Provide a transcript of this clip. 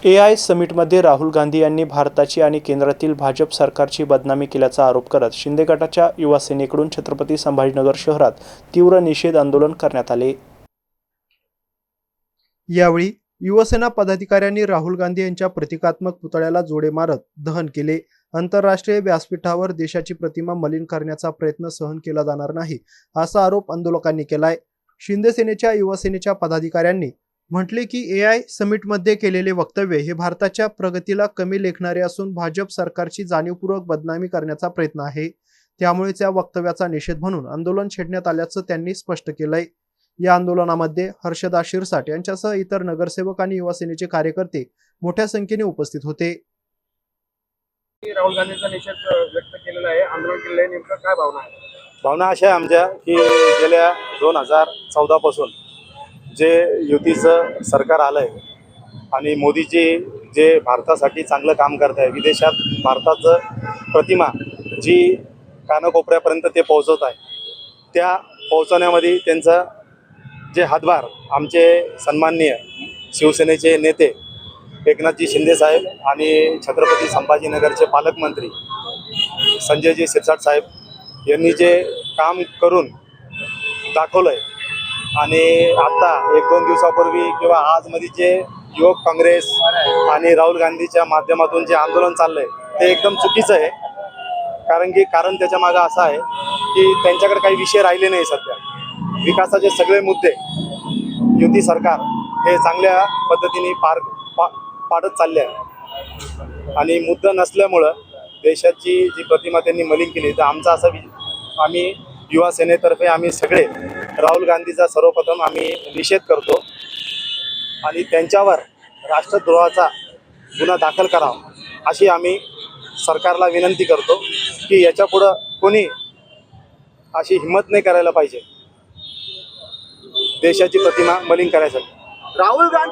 AI समिटमध्ये Rahul Gandhi यांनी भारताची आणि केंद्रातील भाजप सरकारची बदनामी केल्याचा आरोप करत शिंदे गटाच्या युवा सेनेकडून छत्रपती संभाजीनगर शहरात तीव्र निषेध आंदोलन करण्यात आले। यावेळी युवसेना पदाधिकाऱ्यांनी राहुल गांधी यांच्या प्रतिकात्मक पुतळ्याला जोडे मारत दहन केले। आंतरराष्ट्रीय व्यासपीठावर देशाची प्रतिमा मलिन करण्याचा प्रयत्न सहन केला जाणार नाही, असा आरोप आंदोलकांनी केलाय। शिंदे सेनेच्या युवसेनेच्या पदाधिकाऱ्यांनी म्हटले की AI समिटमध्ये केलेले वक्तव्य हे भारताच्या प्रगतीला कमी लेखणारे असून भाजप सरकारची जाणीवपूर्वक बदनामी करण्याचा प्रयत्न आहे। त्यामुळेच या वक्तव्याचा निषेध म्हणून आंदोलन छेडण्यात आल्याचं त्यांनी स्पष्ट केलंय। या आंदोलनामध्ये हर्षदा शिरसाट यांच्यासह इतर नगरसेवक आणि युवा सेनेचे कार्यकर्ते मोठ्या संख्येने उपस्थित होते। राहुल गांधींचा निषेध व्यक्त केलेला आहे, आंदोलन केलेलं आहे, नेमकं काय भावना आहे? भावना अशा आहे आमच्या की गेल्या 2014 पासून जे युतीचं सरकार आलंय आणि मोदीजी जे भारतासाठी चांगलं काम करत आहे, विदेशात भारताचं प्रतिमा जी कानाकोपऱ्यापर्यंत ते पोहोचवत आहे, त्या पोहोचवण्यामध्ये त्यांचा जे हातभार आमचे सन्माननीय शिवसेनेचे नेते एकनाथजी शिंदे साहेब आणि छत्रपती संभाजीनगरचे पालकमंत्री संजयजी शिरसाट साहेब यांनी जे काम करून दाखवलंय आणि आता 1-2 दिवसापूर्वी किंवा आजमध्ये जे युवक काँग्रेस आणि राहुल गांधीच्या माध्यमातून जे आंदोलन चाललंय ते एकदम चुकीचं आहे। कारण त्याच्या मागे असं आहे की त्यांच्याकडे काही विषय राहिले नाही। सध्या विकासाचे सगळे मुद्दे युती सरकार हे चांगल्या पद्धतीने पाडत चालले आहे आणि मुद्दा नसल्यामुळं देशाची जी प्रतिमा त्यांनी मलिन केली, तर आमचा आम्ही युवा सेनेतर्फे आम्ही सगळे राहुल गांधीचा सर्वप्रथम आम्ही निषेध करतो आणि त्यांच्यावर राष्ट्रद्रोहाचा गुन्हा दाखल करावा अशी आम्ही सरकारला विनंती करतो की याच्यापुढं कोणी अशी हिंमत नाही करायला पाहिजे देशाची प्रतिमा मलिन करायसाठी। राहुल गांधी